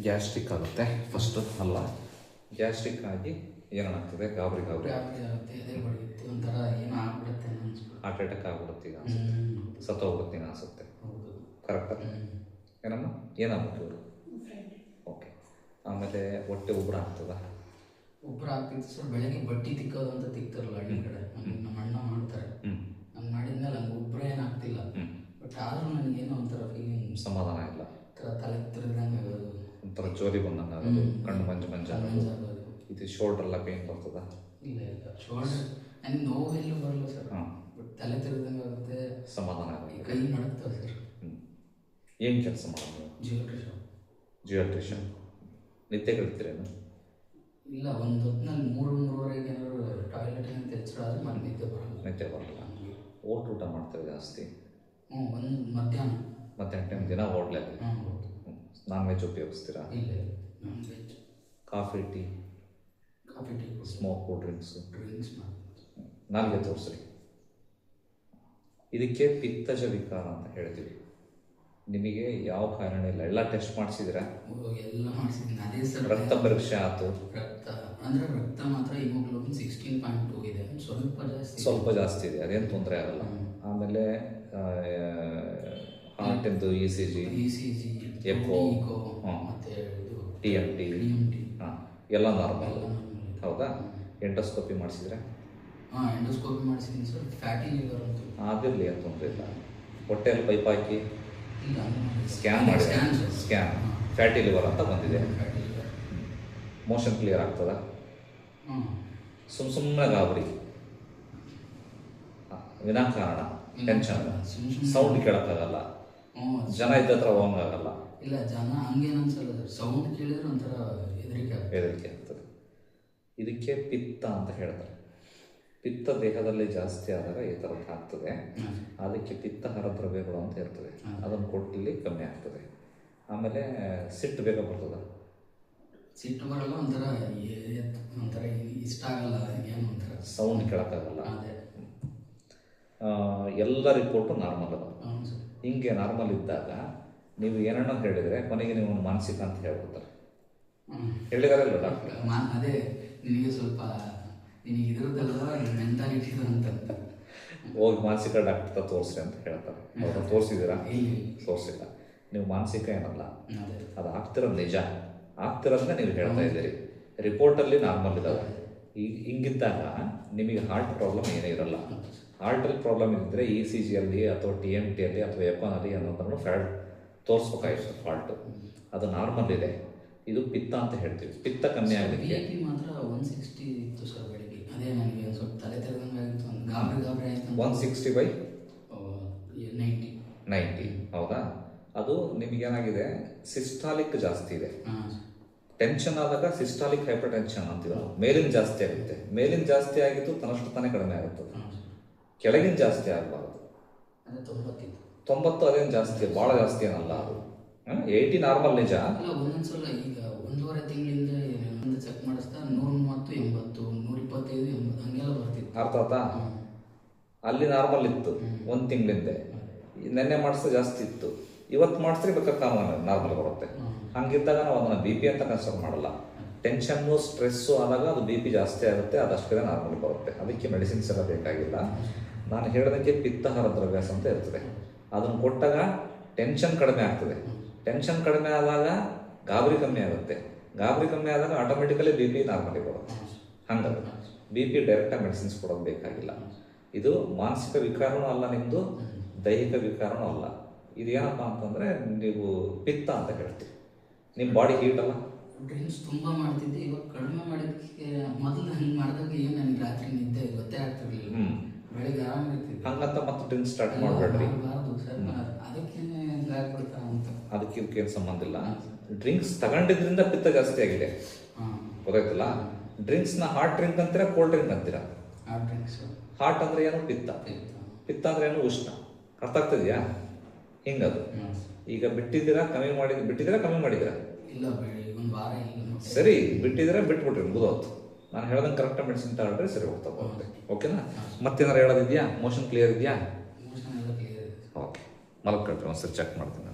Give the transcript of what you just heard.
Gastric ಆಗುತ್ತೆ first. ಅಲ್ಲ, gastric ಆಗಿ ಏನಾಗ್ತದೆ, ಗಾಬರಿ ಆಗುತ್ತೆ, ಎದೆ ಬಡಿಯುತ್ತೆ, ಒಂಥರ ಏನೋ ಆಗ್ಬಿಡುತ್ತೆ ಅನ್ಸ್ಬಿಡುತ್ತೆ. ಹಾರ್ಟ್ ಅಟ್ಯಾಕ್ ಆಗ್ಬಿಡುತ್ತೆ ಈಗ ಅನ್ಸುತ್ತೆ, ಸತ್ತೋಗ್ಬಿಡುತ್ತೆ ಈಗ ಅನ್ಸುತ್ತೆ. ಕರೆಕ್ಟಾ? ಏನಮ್ಮ ಏನಾಗ್ಬೇಕು ಇವರು? ಓಕೆ. ಆಮೇಲೆ ಹೊಟ್ಟೆ ಉಬ್ಬರ ಆಗ್ತದ? ಉಬ್ಬರ ಆಗ್ತಿತ್ತು ಸರ್. ಬೆಳಗ್ಗೆ ಬಟ್ಟೆ ತಿಕ್ಕೋದು ಅಂತ ತಿಕ್ತಾರಲ್ಲ ಹಳ್ಳಿ ಕಡೆ, ನಮ್ಮ ಅಣ್ಣ ಮಾಡ್ತಾರೆ. ನಾನು ಮಾಡಿದ್ಮೇಲೆ ಹಂಗೆ ಉಬ್ಬರ ಏನಾಗ್ತಿಲ್ಲ, ಬಟ್ ಆದ್ರೂ ನನಗೇನೋ ಒಂಥರ ಫೀಲಿಂಗ್, ಸಮಾಧಾನ ಇಲ್ಲ, ತಲೆ ತಿರುಗಿದಂಗೆ ಆಗೋದು, ಒಂಥರ ಜೋಲಿ ಬಂದಂಗೆ ಆಗೋದು, ಕಣ್ಣು ಮಂಜಾಗೋದು. ಇದು ಶೋಲ್ಡರ್ ಎಲ್ಲ ಪೇನ್ ಬರ್ತದ? ಇಲ್ಲ ಇಲ್ಲ, ಶೋಲ್ಡರ್ ನನಗೆ ನೋವು ಎಲ್ಲೂ ಬರಲ್ಲ ಸರ್, ಬಟ್ ತಲೆ ತಿರುಗಿದಂಗೆ ಆಗುತ್ತೆ, ಸಮಾಧಾನ ಆಗುತ್ತೆ, ಕೈ ನಡುತ್ತವೆ ಸರ್. ಏನು ಕೆಲಸ ಮಾಡೋದು? ಜಿಯೋಟ್ರಿಷನ್. ನಿತ್ಯ ಕಳಿತೀರೇನು? ಇಲ್ಲ, ಒಂದು ಹೊತ್ತಿನಲ್ಲಿ 3-3:30 ಏನಾದ್ರು ಟಾಯ್ಲೆಟ್ ಅಂತ ಎಚ್ಚರ ಆದರೆ ಮತ್ತೆ ನಿದ್ದೆ ಬರಲ್ಲ. ಊಟ ಮಾಡ್ತೇವೆ ಜಾಸ್ತಿ? ಒಂದು ಮಧ್ಯಾಹ್ನ ಟೈಮ್ ದಿನ ಹೋಟ್ಲಲ್ಲಿ ನಾನ್ ವೆಜ್ ಉಪಯೋಗಿಸ್ತೀರಾ? ಇಲ್ಲ, non veg. Coffee tea smoke drinks ನಾಲ್ಗೆ ತೋರಿಸ್ರಿ. ಇದಕ್ಕೆ ಪಿತ್ತಜ ವಿಕಾರ ಅಂತ ಹೇಳ್ತೀವಿ. ನಿಮಗೆ ಯಾವ ಕಾರಣ ಇಲ್ಲ, ಎಲ್ಲ ಟೆಸ್ಟ್ ಮಾಡಿಸಿದ್ರೆ? ಎಲ್ಲ ಮಾಡಿಸಿದ್ದೀನಿ, ಅದೇ ಸರ್. ರಕ್ತ ಪರೀಕ್ಷೆ ಆಯ್ತು? ರಕ್ತ ಮಾತ್ರ ಹಿಮೋಗ್ಲೋಬಿನ್ 16.2 ಇದೆ, ಸ್ವಲ್ಪ ಜಾಸ್ತಿ ಇದೆ, ಅದೇನು ತೊಂದರೆ ಆಗಲ್ಲ. ಆಮೇಲೆ ಹಾರ್ಟಿಂದು ಇ ಸಿ ಜಿ, ಎಕೋ, ಮತ್ತೆ TMT ಎಲ್ಲ ನಾರ್ಮಲ್. ಹೌದಾ? ಎಂಡೋಸ್ಕೋಪಿ ಮಾಡಿಸಿದ್ರೆ? ಎಂಡೋಸ್ಕೋಪಿ ಮಾಡಿಸಿದ್ದೀನಿ ಸರ್. ಫ್ಯಾಟಿ ಲಿವರ್ ಅಂತ ಅದಿರಲಿ, ಅಂತ ತೊಂದರೆ ಇಲ್ಲ. ಹೊಟ್ಟೆಯಲ್ಲಿ ಪೈಪ್ ಹಾಕಿ ಸ್ಕ್ಯಾನ್ ಮಾಡಿ, ಸ್ಕ್ಯಾನ್ ಫ್ಯಾಟಿ ಲಿವರ್ ಅಂತ ಬಂದಿದೆ. ಮೋಷನ್ ಕ್ಲಿಯರ್ ಆಗ್ತದ? ಸುಮ್ಮನೆ ಗಾಬರಿ, ವಿನಾಕಾರಣ ಟೆನ್ಷನ್, ಸೌಂಡ್ ಕೇಳಕ್ಕಾಗಲ್ಲ, ಜನ ಇದ್ದತ್ರ ಹೋಗಂಗಾಗಲ್ಲ. ಇಲ್ಲ, ಜನ ಹಂಗೇನು ಅನ್ಸಲ್ಲ ಸರ್, ಸೌಂಡ್ ಕೇಳಿದ್ರೆ ಒಂಥರ ಹೆದರಿಕೆ ಆಗ್ತದೆ. ಇದಕ್ಕೆ ಪಿತ್ತ ಅಂತ ಹೇಳ್ತಾರೆ. ಪಿತ್ತ ದೇಹದಲ್ಲಿ ಜಾಸ್ತಿ ಆದಾಗ ಈ ಥರದ್ದು ಆಗ್ತದೆ. ಅದಕ್ಕೆ ಪಿತ್ತಹಾರ ದ್ರವ್ಯಗಳು ಅಂತ ಇರ್ತದೆ, ಅದನ್ನು ಕೊಟ್ಟಲ್ಲಿ ಕಮ್ಮಿ ಆಗ್ತದೆ. ಆಮೇಲೆ ಸಿಟ್ಟು ಬೇಗ ಬರ್ತದ? ಸಿಟ್ಟು ಬರಲ್ಲ, ಒಂಥರ ಇಷ್ಟ ಆಗಲ್ಲ, ಏನು ಒಂಥರ ಸೌಂಡ್ ಕೇಳಕ್ಕಾಗಲ್ಲ. ಎಲ್ಲ ರಿಪೋರ್ಟು ನಾರ್ಮಲ್ ಅದ. ಹಿಂಗೆ ನಾರ್ಮಲ್ ಇದ್ದಾಗ ನೀವು ಏನನ್ನ ಹೇಳಿದರೆ ಕೊನೆಗೆ ನೀವು ಮಾನಸಿಕ ಅಂತ ಹೇಳ್ಕೊತಾರೆ. ಹೇಳಿದಾರಲ್ಲ ಡಾಕ್ಟರ್? ಅದೇ ನಿನಗೆ ಸ್ವಲ್ಪ ನಿನಗೆ ಇದ್ರದ್ದಲ್ವ ಮೆಂಟಾಲಿಟಿ ಅಂತ ಹೋಗಿ ಮಾನಸಿಕ ಡಾಕ್ಟರ್ ತೋರಿಸ್ರಿ ಅಂತ ಹೇಳ್ತಾರೆ. ಅವ್ರನ್ನ ತೋರಿಸಿದ್ದೀರಾ? ತೋರಿಸಿಲ್ಲ. ನೀವು ಮಾನಸಿಕ ಏನಲ್ಲ, ಅದು ಆಗ್ತಿರೋದು ನಿಜ. ಆಗ್ತಿರೋದನ್ನ ನೀವು ಹೇಳ್ತಾ ಇದ್ದೀರಿ. ರಿಪೋರ್ಟಲ್ಲಿ ನಾರ್ಮಲ್ ಇದ್ದಾವೆ. ಹಿಂಗಿದ್ದಾಗ ನಿಮಗೆ ಹಾರ್ಟ್ ಪ್ರಾಬ್ಲಮ್ ಏನೇ ಇರಲ್ಲ. ಹಾರ್ಟಲ್ಲಿ ಪ್ರಾಬ್ಲಮ್ ಇದ್ದರೆ ಇ ಸಿ ಜಿಯಲ್ಲಿ ಅಥವಾ TMT ಅಲ್ಲಿ ಅಥವಾ ಎಕೋನಲ್ಲಿ ಅನ್ನೋದನ್ನು ತೋರಿಸ್ಬೇಕಾಗಿತ್ತು. ಫಾಲ್ಟು ಅದು ನಾರ್ಮಲ್ ಇದೆ. ಇದು ಪಿತ್ತ ಅಂತ ಹೇಳ್ತೀವಿ. ಪಿತ್ತ ಕಮ್ಮಿ ಆಗಲಿಕ್ಕೆ ಮಾತ್ರ 160 ಇತ್ತು ಸರ್ ಬೆಳಿಗ್ಗೆ. ಅದೇ ನನಗೆ ಸ್ವಲ್ಪ ತಲೆ ತಿರುಗಂಗೆ ಆಗಿತ್ತು, ಗಾಬರಿ ಆಯಿತು. 160/90. ಹೌದಾ? ಅದು ನಿಮಗೇನಾಗಿದೆ, ಸಿಸ್ಟಾಲಿಕ್ ಜಾಸ್ತಿ ಇದೆ. ಟೆನ್ಷನ್ ಆದಾಗ ಸಿಸ್ಟಾಲಿಕ್ ಹೈಪರ್ ಟೆನ್ಷನ್ ಅಂತೀವಿ. ಮೇಲಿನ ಜಾಸ್ತಿ ಆಗುತ್ತೆ. ಮೇಲಿನ ಜಾಸ್ತಿ ಆಗಿದ್ದು ತನ್ನಷ್ಟು ತಾನೇ ಕಡಿಮೆ ಆಗುತ್ತದೆ. ಕೆಳಗಿನ ಜಾಸ್ತಿ ಆಗಬಾರ್ದು. 90 ಅದೇನು ಜಾಸ್ತಿ, ಭಾಳ ಜಾಸ್ತಿ ಏನಲ್ಲ. ಅದು 80 ನಾರ್ಮಲ್ ನಿಜ. ಒಂದೊಂದ್ಸಲ ಈಗ 1.5 ತಿಂಗಳಿಂದ ಚೆಕ್ ಮಾಡಿಸ್ತಾ 130, 80, 125, 80 ಹಂಗೆಲ್ಲ ಬರ್ತಿತ್ತು. ಅರ್ಥ ಆಯ್ತಾ? ಅಲ್ಲಿ ನಾರ್ಮಲ್ ಇತ್ತು 1 ತಿಂಗಳಿಂದ. ನೆನ್ನೆ ಮಾಡಿಸ್ತಾ ಜಾಸ್ತಿ ಇತ್ತು, ಇವತ್ತು ಮಾಡಿಸಿದ್ರೆ ಬೇಕಾದ್ರೆ ನಾರ್ಮಲ್ ಬರುತ್ತೆ. ಹಂಗಿದ್ದಾಗ ನಾವು ಅದನ್ನು BP ಅಂತ ಕನ್ಸಿಡರ್ ಮಾಡಲ್ಲ. ಟೆನ್ಷನ್ನು ಸ್ಟ್ರೆಸ್ಸು ಆದಾಗ ಅದು BP ಜಾಸ್ತಿ ಆಗುತ್ತೆ, ಅದಷ್ಟೇ ನಾರ್ಮಲ್ ಬರುತ್ತೆ. ಅದಕ್ಕೆ ಮೆಡಿಸಿನ್ಸ್ ಎಲ್ಲ ಬೇಕಾಗಿಲ್ಲ. ನಾನು ಹೇಳಿದಂಗೆ ಪಿತ್ತಹಾರ ದ್ರವ್ಯಾಸ ಅಂತ ಇರ್ತದೆ. ಅದನ್ನು ಕೊಟ್ಟಾಗ ಟೆನ್ಷನ್ ಕಡಿಮೆ ಆಗ್ತದೆ. ಟೆನ್ಷನ್ ಕಡಿಮೆ ಆದಾಗ ಗಾಬರಿ ಕಮ್ಮಿ ಆಗುತ್ತೆ. ಗಾಬರಿ ಕಮ್ಮಿ ಆದಾಗ ಆಟೋಮೆಟಿಕಲಿ BP ನಾರ್ಮಲಿ ಬರುತ್ತೆ. ಹಂಗಲ್ಲ, BP ಡೈರೆಕ್ಟಾಗಿ ಮೆಡಿಸಿನ್ಸ್ ಕೊಡೋದು ಬೇಕಾಗಿಲ್ಲ. ಇದು ಮಾನಸಿಕ ವಿಕಾರನೂ ಅಲ್ಲ, ನಿಮ್ಮದು ದೈಹಿಕ ವಿಕಾರನೂ ಅಲ್ಲ. ಇದೇನಪ್ಪ ಅಂತಂದರೆ ನೀವು ಪಿತ್ತ ಅಂತ ಹೇಳ್ತೀವಿ. ನಿಮ್ಮ ಬಾಡಿ ಹೀಟ್ ಅಲ್ಲ. ಡ್ರಿಂಕ್ಸ್ ತುಂಬ ಮಾಡ್ತಿದ್ದೆ, ಇವಾಗ ಕಡಿಮೆ ಮಾಡೋದಕ್ಕೆ. ಮೊದಲು ಹಂಗೆ ಮಾಡಿದಾಗ ಏನು ನನಗೆ ರಾತ್ರಿ ನಿದ್ದೆ ಗೊತ್ತೇ ಆಗ್ತಿರ್ಲಿಲ್ಲ, ಬೆಳಿಗ್ಗೆ ಆರಾಮಿರ್ತಿದ್ದೆ. ಹಂಗಂತ ಮತ್ತೆ ಡ್ರಿಂಕ್ಸ್ ಸ್ಟಾರ್ಟ್ ಮಾಡಬೇಡ್ರಿ. ಅದಕ್ಕೆ ಇದಕ್ಕೇನು ಸಂಬಂಧ ಇಲ್ಲ. ಡ್ರಿಂಕ್ಸ್ ತಗೊಂಡಿದ್ರಿಂದ ಪಿತ್ತ ಜಾಸ್ತಿ ಆಗಿದೆ, ಗೊತ್ತಾಯ್ತಲ್ಲ? ಡ್ರಿಂಕ್ಸ್ನ ಹಾಟ್ ಡ್ರಿಂಕ್ ಅಂತೀರಾ, ಕೋಲ್ಡ್ ಡ್ರಿಂಕ್ ಅಂತೀರಾ? ಹಾಟ್ ಅಂದ್ರೆ ಏನು? ಪಿತ್ತ. ಪಿತ್ತ ಅಂದ್ರೆ ಏನು? ಉಷ್ಣ. ಅರ್ಥ ಆಗ್ತದೆಯಾ? ಹಿಂಗದು. ಈಗ ಬಿಟ್ಟಿದ್ದೀರಾ, ಕಮ್ಮಿ ಮಾಡಿದ್ದೀರಾ? ಸರಿ, ಬಿಟ್ಟಿದ್ದೀರಾ, ಬಿಟ್ಬಿಟ್ರಿ, ಮುಗಿದೋತ್ತು. ನಾನು ಹೇಳ್ದಂಗೆ ಕರೆಕ್ಟಾಗಿ ಮೆಡಿಸಿನ್ ತಗೊಂಡ್ರೆ ಸರಿ ಹೋಗ್ತಾ ಬರುತ್ತೆ. ಓಕೆನಾ? ಮತ್ತೇನಾರು ಹೇಳೋದಿದೆಯಾ? ಮೋಷನ್ ಕ್ಲಿಯರ್ ಇದೆಯಾ? ಓಕೆ, ಮಲ್ಕೊಳ್ರಿ, ಒಂದ್ಸರಿ ಚೆಕ್ ಮಾಡ್ತೀನಿ.